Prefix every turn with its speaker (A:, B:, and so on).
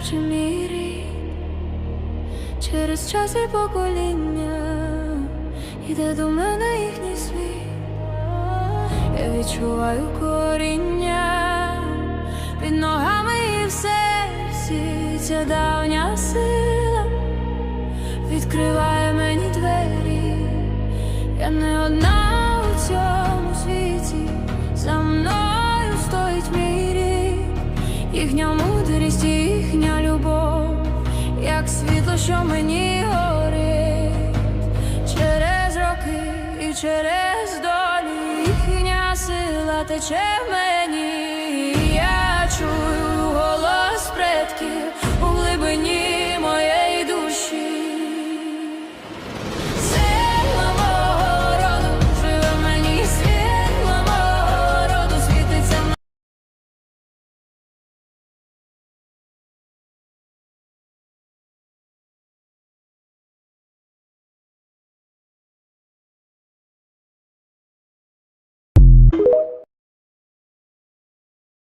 A: чи мій рід, через час і покоління іде до мене їхній світ. Я відчуваю коріння під ногами і в серці. Ця давня сила відкриває мені двері. Я не одна у цьому світі, за мною стоїть мій рід. Їхня мудрість, їхня любов, як світло, що мені горить. Через роки і через долі їхня сила тече в мені.